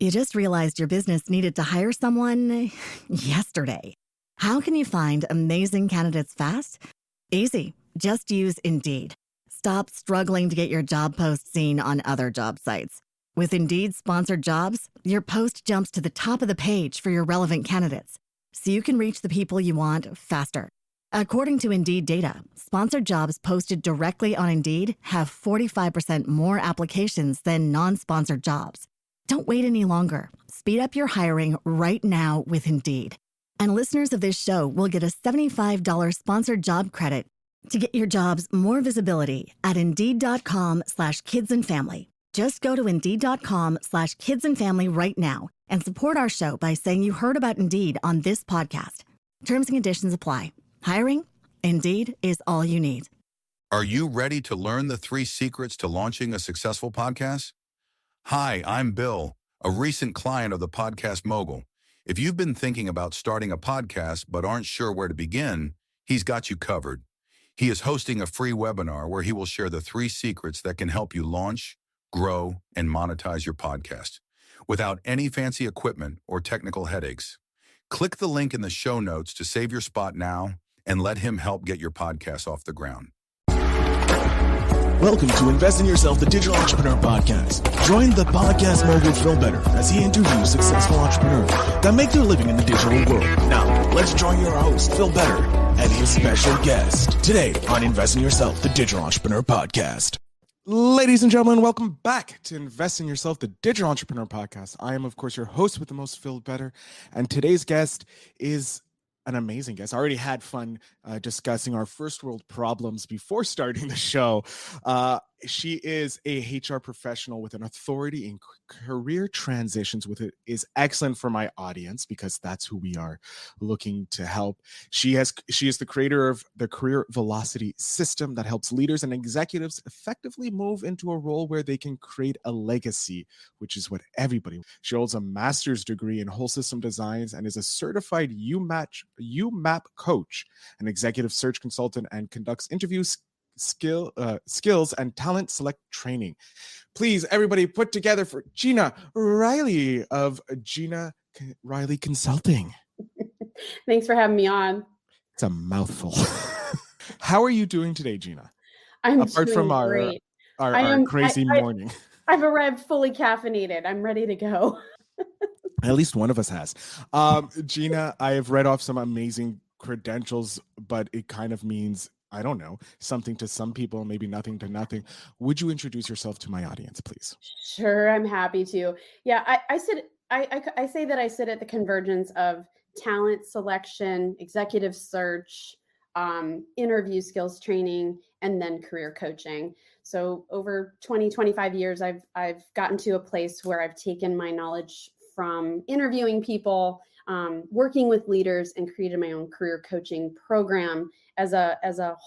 You just realized your business needed to hire someone yesterday. How can you find amazing candidates fast? Easy. Just use Indeed. Stop struggling to get your job post seen on other job sites. With Indeed sponsored jobs, your post jumps to the top of the page for your relevant candidates, so you can reach the people you want faster. According to Indeed data, sponsored jobs posted directly on Indeed have 45% more applications than non-sponsored jobs. Don't wait any longer. Speed up your hiring right now with Indeed. And listeners of this show will get a $75 sponsored job credit to get your jobs more visibility at Indeed.com/kidsandfamily. Just go to Indeed.com/kidsandfamily right now and support our show by saying you heard about Indeed on this podcast. Terms and conditions apply. Hiring? Indeed is all you need. Are you ready to learn the 3 secrets to launching a successful podcast? Hi, I'm Bill, a recent client of the Podcast Mogul. If you've been thinking about starting a podcast but aren't sure where to begin, he's got you covered. He is hosting a free webinar where he will share the 3 secrets that can help you launch, grow, and monetize your podcast without any fancy equipment or technical headaches. Click the link in the show notes to save your spot now and let him help get your podcast off the ground. Welcome to Invest in Yourself, the Digital Entrepreneur Podcast. Join the podcast mogul Phil Better as he interviews successful entrepreneurs that make their living in the digital world. Now, let's join your host, Phil Better, and his special guest today on Invest in Yourself, the Digital Entrepreneur Podcast. Ladies and gentlemen, welcome back to Invest in Yourself, the Digital Entrepreneur Podcast. I am, of course, your host with the most, Phil Better, and today's guest is an amazing guest. I already had fun discussing our first world problems before starting the show. She is a HR professional with an authority in career transitions, with it is excellent for my audience because that's who we are looking to help. She is the creator of the Career Velocity system that helps leaders and executives effectively move into a role where they can create a legacy, which is what everybody. She holds a master's degree in whole system designs and is a certified UMAP coach, an executive search consultant, and conducts interviews, skills and talent select training. Please, everybody, put together for Gina Riley of Gina Riley Consulting. Thanks for having me on. It's a mouthful. How are you doing today, Gina? I'm Apart doing from great. our crazy morning. I've arrived fully caffeinated. I'm ready to go. At least one of us has. Gina, I have read off some amazing credentials, but it kind of means, I don't know, something to some people, maybe nothing to nothing. Would you introduce yourself to my audience, please? Sure, I'm happy to. Yeah, I say that I sit at the convergence of talent selection, executive search, interview skills training, and then career coaching. So over 20, 25 years, I've gotten to a place where I've taken my knowledge from interviewing people, working with leaders, and created my own career coaching program as a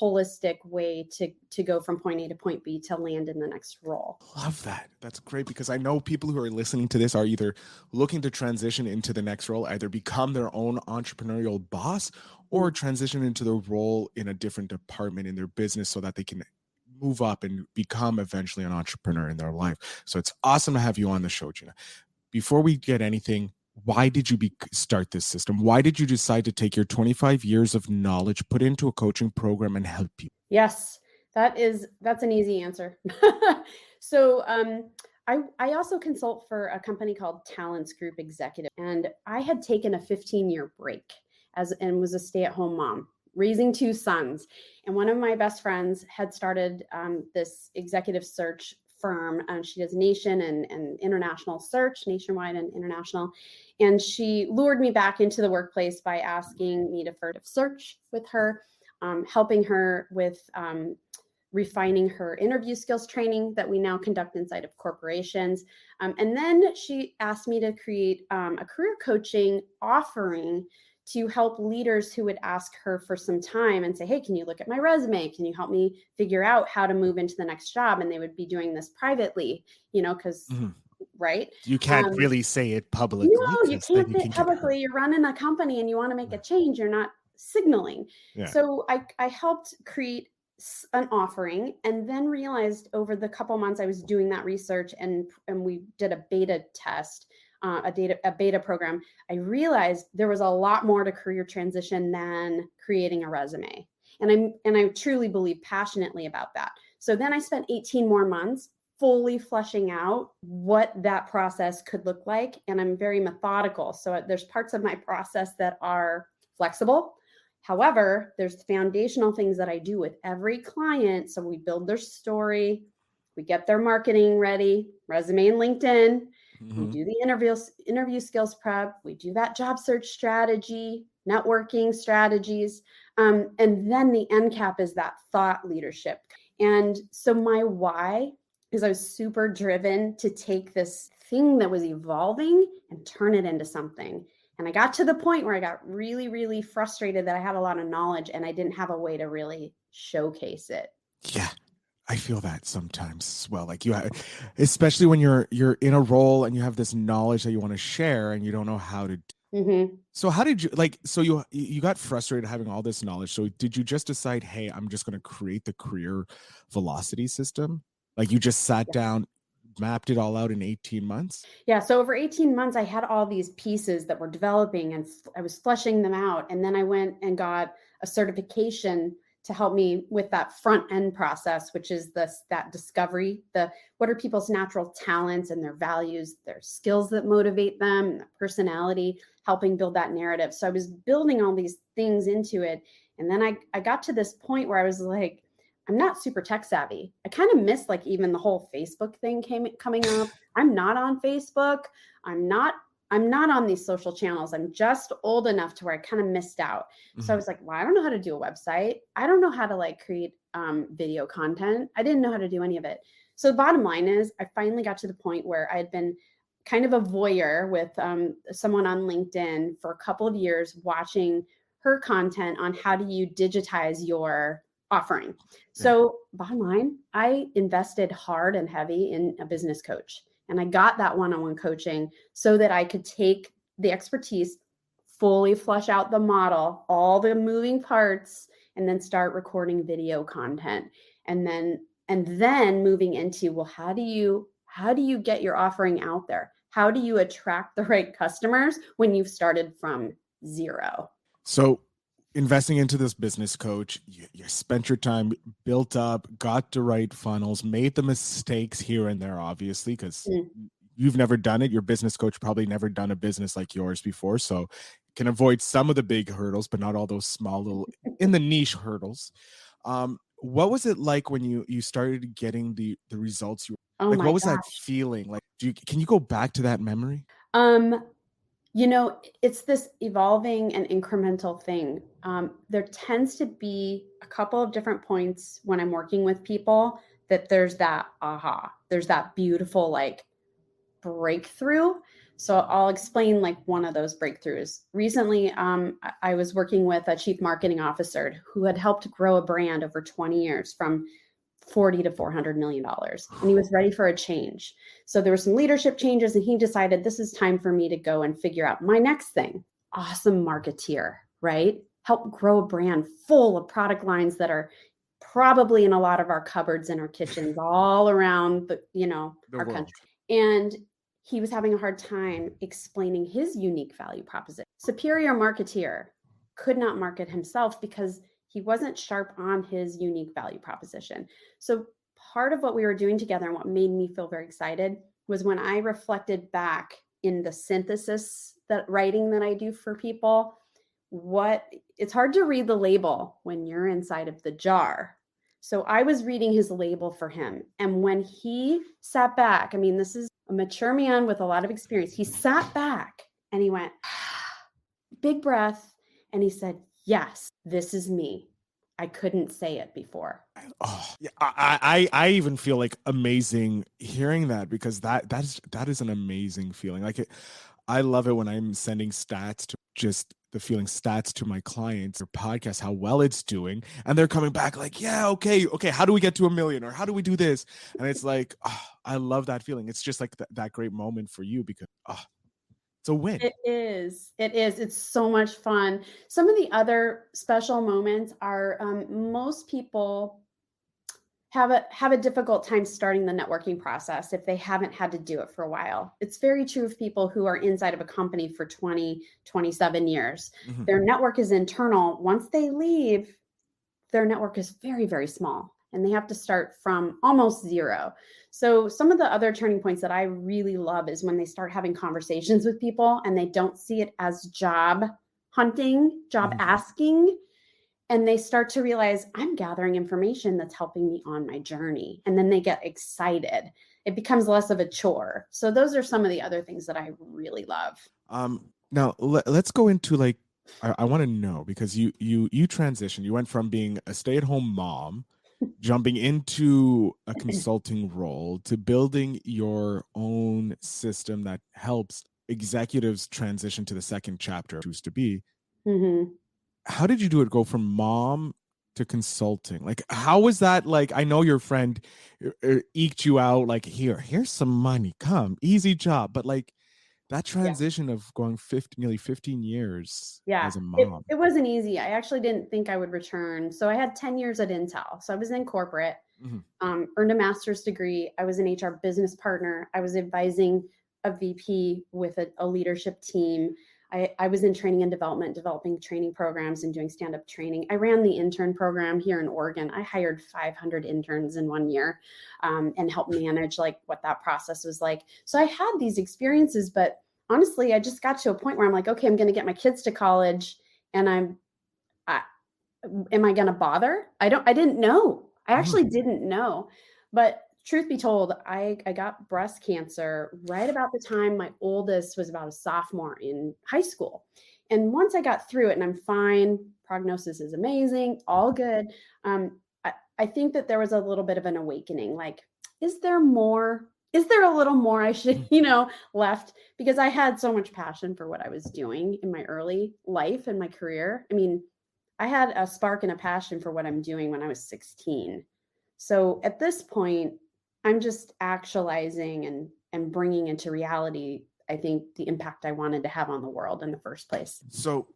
holistic way to go from point A to point B to land in the next role. Love that. That's great, because I know people who are listening to this are either looking to transition into the next role, either become their own entrepreneurial boss or transition into the role in a different department in their business so that they can move up and become eventually an entrepreneur in their life. So it's awesome to have you on the show, Gina. Before we get anything, why did you start this system? Why did you decide to take your 25 years of knowledge, put into a coaching program, and help people? Yes, that's an easy answer. So I also consult for a company called Talents Group Executive, and I had taken a 15-year break and was a stay-at-home mom, raising 2 sons. And one of my best friends had started this executive search firm. She does nation and international search, nationwide and international. And she lured me back into the workplace by asking me to further search with her, helping her with refining her interview skills training that we now conduct inside of corporations. And then she asked me to create a career coaching offering to help leaders who would ask her for some time and say, hey, can you look at my resume? Can you help me figure out how to move into the next job? And they would be doing this privately, because, right? You can't really say it publicly. No, you can't say it publicly. You're running a company and you want to make a change. You're not signaling. Yeah. So I helped create an offering, and then realized over the couple months I was doing that research and we did a beta test. a beta program, I realized there was a lot more to career transition than creating a resume. And I truly believe passionately about that. So then I spent 18 more months fully fleshing out what that process could look like. And I'm very methodical. So there's parts of my process that are flexible. However, there's foundational things that I do with every client. So we build their story, we get their marketing ready, resume and LinkedIn. We do the interview skills prep. We do that job search strategy, networking strategies. And then the end cap is that thought leadership. And so my why is I was super driven to take this thing that was evolving and turn it into something. And I got to the point where I got really, really frustrated that I had a lot of knowledge and I didn't have a way to really showcase it. Yeah. I feel that sometimes as well. Like especially when you're in a role and you have this knowledge that you want to share and you don't know how to. Mm-hmm. So how did you so you got frustrated having all this knowledge. So did you just decide, hey, I'm just going to create the career velocity system? Like you just sat down, mapped it all out in 18 months? Yeah. So over 18 months, I had all these pieces that were developing and I was fleshing them out. And then I went and got a certification to help me with that front end process, which is that discovery, what are people's natural talents and their values, their skills that motivate them, their personality, helping build that narrative. So I was building all these things into it. And then I got to this point where I was like, I'm not super tech savvy. I kind of missed like even the whole Facebook thing coming up. I'm not on Facebook. I'm not on these social channels. I'm just old enough to where I kind of missed out. Mm-hmm. So I was like, well, I don't know how to do a website. I don't know how to like create video content. I didn't know how to do any of it. So the bottom line is I finally got to the point where I had been kind of a voyeur with someone on LinkedIn for a couple of years, watching her content on how do you digitize your offering. So bottom line, I invested hard and heavy in a business coach. And I got that one-on-one coaching so that I could take the expertise, fully flesh out the model, all the moving parts, and then start recording video content. And then moving into, well, how do you get your offering out there? How do you attract the right customers when you've started from zero? So investing into this business coach, you spent your time, built up, got the right funnels, made the mistakes here and there, obviously, because you've never done it. Your business coach probably never done a business like yours before. So can avoid some of the big hurdles, but not all those small little in the niche hurdles. What was it like when you started getting the results you like? What was that feeling like? Can you go back to that memory? It's this evolving and incremental thing. There tends to be a couple of different points when I'm working with people that there's that there's that beautiful like breakthrough. So I'll explain like one of those breakthroughs. Recently, I was working with a chief marketing officer who had helped grow a brand over 20 years from $40 to $400 million. And he was ready for a change. So there were some leadership changes and he decided this is time for me to go and figure out my next thing. Awesome marketeer, right? Help grow a brand full of product lines that are probably in a lot of our cupboards in our kitchens all around our country. And he was having a hard time explaining his unique value proposition. Superior marketeer could not market himself because he wasn't sharp on his unique value proposition. So part of what we were doing together and what made me feel very excited was when I reflected back in the synthesis writing that I do for people, it's hard to read the label when you're inside of the jar. So I was reading his label for him. And when he sat back, this is a mature man with a lot of experience. He sat back and he went, big breath. And he said, yes, this is me. I couldn't say it before. Oh, yeah, I even feel like amazing hearing that, because that is an amazing feeling. Like I love it when I'm sending stats to my clients or podcasts, how well it's doing, and they're coming back like, yeah, okay, how do we get to 1 million, or how do we do this? And it's like, I love that feeling. It's just like that great moment for you, because it's a win. It is. It's so much fun. Some of the other special moments are most people have a difficult time starting the networking process if they haven't had to do it for a while. It's very true of people who are inside of a company for 20, 27 years. Mhm. Their network is internal. Once they leave, their network is very, very small and they have to start from almost zero. So some of the other turning points that I really love is when they start having conversations with people and they don't see it as job hunting, job asking, and they start to realize I'm gathering information that's helping me on my journey. And then they get excited. It becomes less of a chore. So those are some of the other things that I really love. Now let's go into like, I want to know, because you transitioned. You went from being a stay-at-home mom, jumping into a consulting role, to building your own system that helps executives transition to the second chapter, choose to be. Mm-hmm. How did you do it? Go from mom to consulting? Like, how was that? Like, I know your friend eked you out, like, here's some money, come, easy job. But like that transition of going nearly 15 years Yeah, as a mom. it wasn't easy. I actually didn't think I would return. So I had 10 years at Intel. So I was in corporate, earned a master's degree. I was an HR business partner. I was advising a VP with a leadership team. I was in training and development, developing training programs and doing stand-up training. I ran the intern program here in Oregon. I hired 500 interns in 1 year and helped manage like what that process was like. So I had these experiences, but honestly, I just got to a point where I'm like, okay, I'm going to get my kids to college and am I going to bother? I didn't know. I actually didn't know. But truth be told, I got breast cancer right about the time my oldest was about a sophomore in high school. And once I got through it and I'm fine, prognosis is amazing, all good. I think that there was a little bit of an awakening. Like, is there more? Is there a little more I should, left? Because I had so much passion for what I was doing in my early life and my career. I mean, I had a spark and a passion for what I'm doing when I was 16. So at this point, I'm just actualizing and bringing into reality, I think, the impact I wanted to have on the world in the first place. So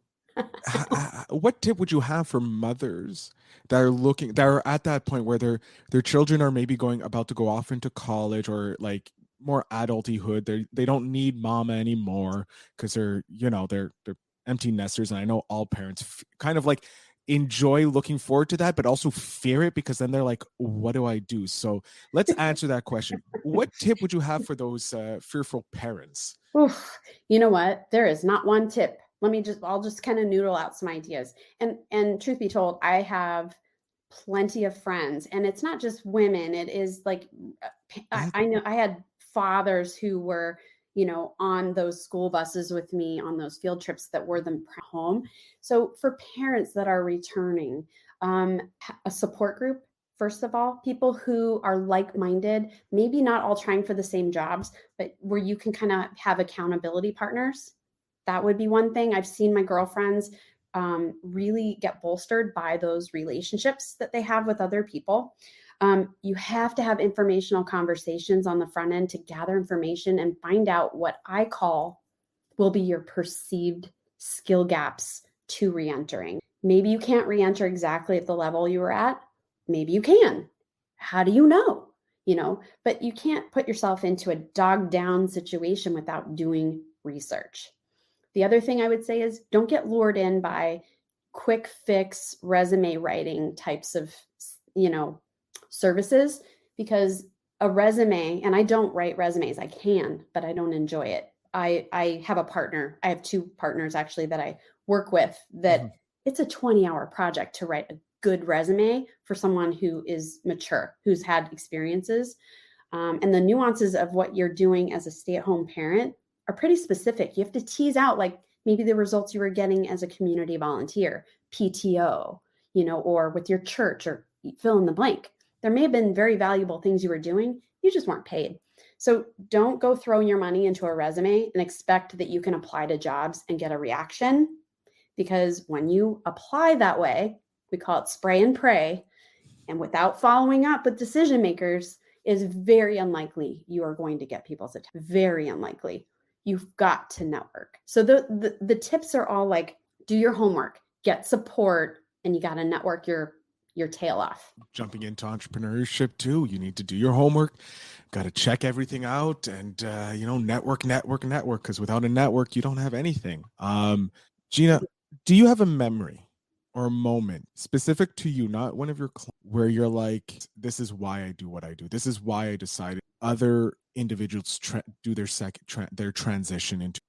what tip would you have for mothers that are at that point where their children are maybe about to go off into college or like more adulthood? They don't need mama anymore because they're empty nesters. And I know all parents kind of like enjoy looking forward to that, but also fear it because then they're like, what do I do? So let's answer that question. What tip would you have for those fearful parents? Oof, you know what? There is not one tip. I'll just kind of noodle out some ideas. And truth be told, I have plenty of friends, and it's not just women. It is like, I know I had fathers who were, on those school buses with me on those field trips that were them home. So for parents that are returning, a support group, first of all, people who are like-minded, maybe not all trying for the same jobs, but where you can kind of have accountability partners. That would be one thing. I've seen my girlfriends really get bolstered by those relationships that they have with other people. You have to have informational conversations on the front end to gather information and find out what I call will be your perceived skill gaps to reentering. Maybe you can't reenter exactly at the level you were at. Maybe you can. How do you know? But you can't put yourself into a dogged down situation without doing research. The other thing I would say is don't get lured in by quick fix resume writing types of, services, because a resume, and I don't write resumes, I can, but I don't enjoy it. I have a partner. I have two partners actually that I work with that it's a 20-hour project to write a good resume for someone who is mature, who's had experiences. And the nuances of what you're doing as a stay-at-home parent are pretty specific. You have to tease out like maybe the results you were getting as a community volunteer, PTO, or with your church, or fill in the blank. There may have been very valuable things you were doing. You just weren't paid. So don't go throwing your money into a resume and expect that you can apply to jobs and get a reaction. Because when you apply that way, we call it spray and pray, and without following up with decision makers, is very unlikely you are going to get people's attention. Very unlikely. You've got to network. So the tips are all like, do your homework, get support, and you got to network your your tail off. Jumping into entrepreneurship too, you need to do your homework, got to check everything out, and network, because without a network, you don't have anything. Gina, do you have a memory or a moment specific to you, not one of your where you're like, this is why I do what I do, this is why I decided other individuals do their transition into?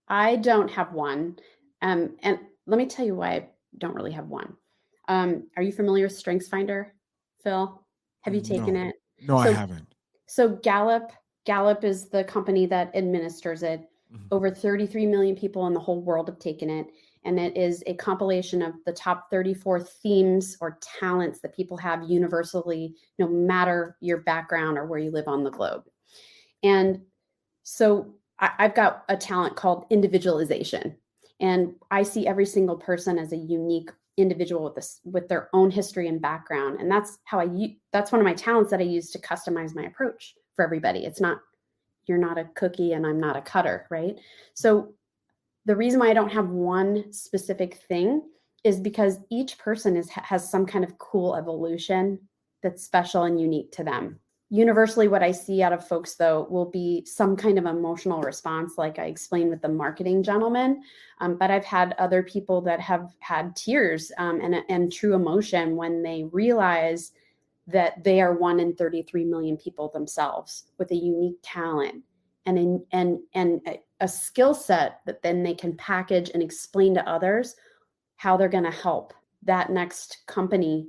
I don't have one. And let me tell you why I don't really have one. Are you familiar with StrengthsFinder, Phil? Have you taken it? No, I haven't. So Gallup is the company that administers it. Mhm. Over 33 million people in the whole world have taken it. And it is a compilation of the top 34 themes or talents that people have universally, no matter your background or where you live on the globe. And so I've got a talent called individualization. And I see every single person as a unique individual with their own history and background. And that's one of my talents that I use to customize my approach for everybody. It's not, you're not a cookie and I'm not a cutter, right? So the reason why I don't have one specific thing is because each person has some kind of cool evolution that's special and unique to them. Universally, what I see out of folks, though, will be some kind of emotional response, like I explained with the marketing gentleman. But I've had other people that have had tears and true emotion when they realize that they are 1 in 33 million people themselves with a unique talent and a skill set that then they can package and explain to others how they're going to help that next company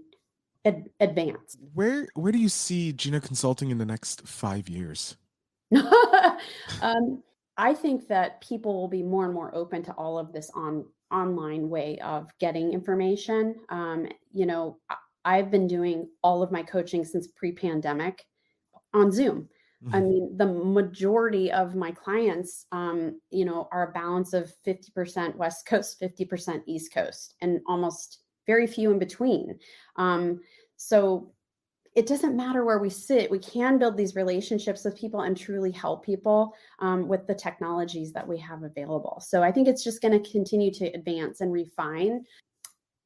advance. Where do you see Gina Consulting in the next 5 years? I think that people will be more and more open to all of this online way of getting information. I've been doing all of my coaching since pre-pandemic on Zoom. I mean, the majority of my clients, are a balance of 50% West Coast, 50% East Coast, and almost very few in between. So it doesn't matter where we sit. We can build these relationships with people and truly help people with the technologies that we have available. So I think it's just going to continue to advance and refine,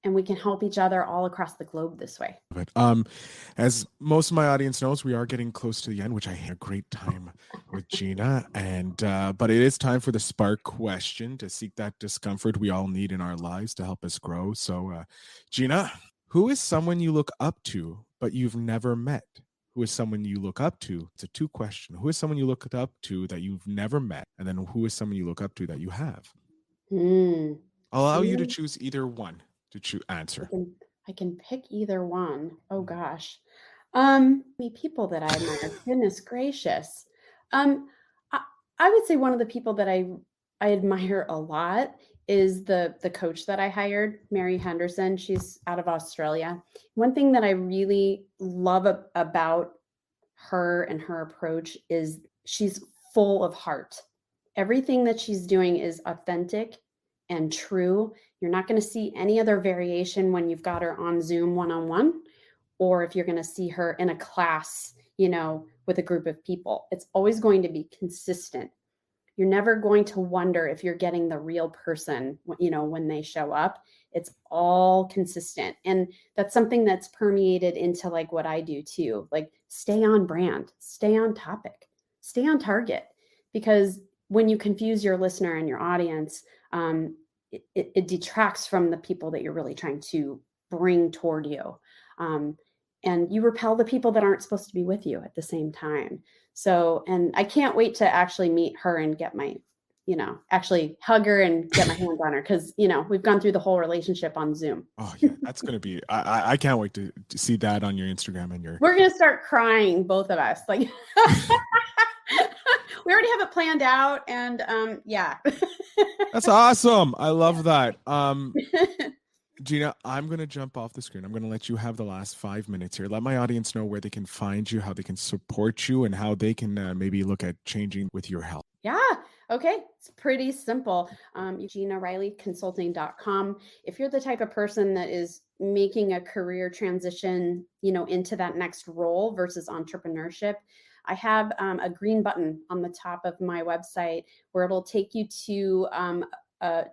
and we can help each other all across the globe this way. But as most of my audience knows, we are getting close to the end, which I had a great time with Gina. And but it is time for the spark question, to seek that discomfort we all need in our lives to help us grow. So Gina, who is someone you look up to but you've never met? Who is someone you look up to? It's a 2 question. Who is someone you look up to that you've never met? And then who is someone you look up to that you have? I'll allow you to choose either one to answer. I can pick either one. Oh gosh. The people that I admire, goodness gracious. I would say one of the people that I admire a lot is the coach that I hired, Mary Henderson. She's out of Australia. One thing that I really love about her and her approach is she's full of heart. Everything that she's doing is authentic and true. You're not going to see any other variation when you've got her on Zoom one-on-one, or if you're going to see her in a class, with a group of people. It's always going to be consistent. You're never going to wonder if you're getting the real person, when they show up. It's all consistent. And that's something that's permeated into like what I do too. Like, stay on brand, stay on topic, stay on target. Because when you confuse your listener and your audience, it detracts from the people that you're really trying to bring toward you. And you repel the people that aren't supposed to be with you at the same time. So, and I can't wait to actually meet her and get my, actually hug her and get my hands on her. Cause we've gone through the whole relationship on Zoom. Oh yeah. That's going to be, I can't wait to see that on your Instagram and your. We're going to start crying, both of us. Like, we already have it planned out, and yeah. That's awesome. I love that. Gina, I'm going to jump off the screen. I'm going to let you have the last 5 minutes here. Let my audience know where they can find you, how they can support you, and how they can maybe look at changing with your help. Yeah. Okay. It's pretty simple. Gina Riley Consulting.com. If you're the type of person that is making a career transition, into that next role versus entrepreneurship, I have a green button on the top of my website where it'll take you to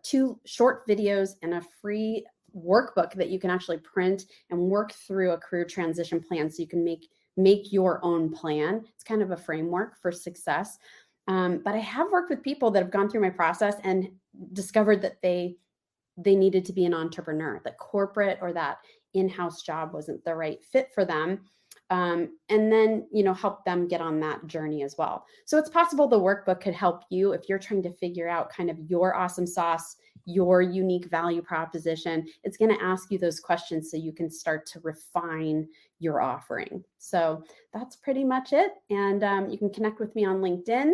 2 short videos and a free workbook that you can actually print and work through a career transition plan so you can make your own plan. It's kind of a framework for success. But I have worked with people that have gone through my process and discovered that they needed to be an entrepreneur, that corporate or that in-house job wasn't the right fit for them. And then, help them get on that journey as well. So it's possible the workbook could help you if you're trying to figure out kind of your awesome sauce, your unique value proposition. It's going to ask you those questions so you can start to refine your offering. So that's pretty much it. And you can connect with me on LinkedIn.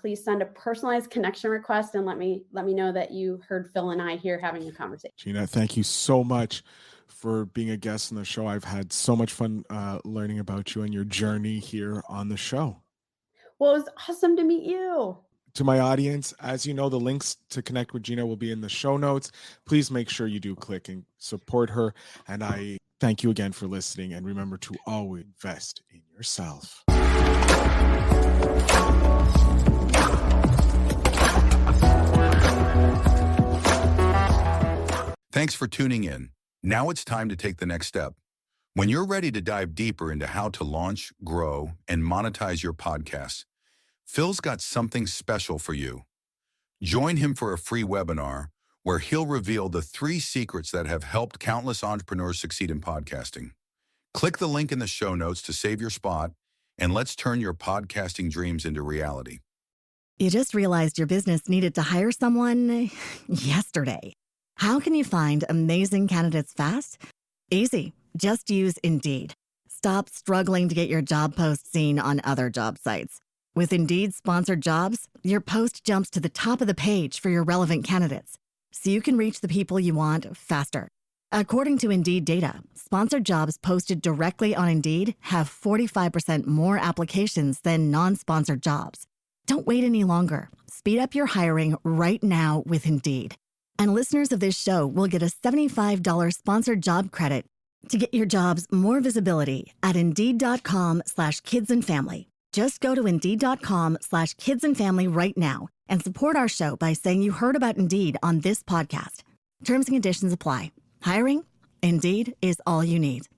Please send a personalized connection request and let me know that you heard Phil and I here having a conversation. Gina, thank you so much for being a guest on the show. I've had so much fun learning about you and your journey here on the show. Well, it was awesome to meet you. To my audience, as you know, the links to connect with Gina will be in the show notes. Please make sure you do click and support her. And I thank you again for listening. And remember to always invest in yourself. Thanks for tuning in. Now it's time to take the next step. When you're ready to dive deeper into how to launch, grow, and monetize your podcast, Phil's got something special for you. Join him for a free webinar where he'll reveal the 3 secrets that have helped countless entrepreneurs succeed in podcasting. Click the link in the show notes to save your spot, and let's turn your podcasting dreams into reality. You just realized your business needed to hire someone yesterday. How can you find amazing candidates fast? Easy. Just use Indeed. Stop struggling to get your job post seen on other job sites. With Indeed sponsored jobs, your post jumps to the top of the page for your relevant candidates, so you can reach the people you want faster. According to Indeed data, sponsored jobs posted directly on Indeed have 45% more applications than non-sponsored jobs. Don't wait any longer. Speed up your hiring right now with Indeed. And listeners of this show will get a $75 sponsored job credit to get your jobs more visibility at Indeed.com/kidsandfamily. Just go to Indeed.com/kidsandfamily right now and support our show by saying you heard about Indeed on this podcast. Terms and conditions apply. Hiring? Indeed is all you need.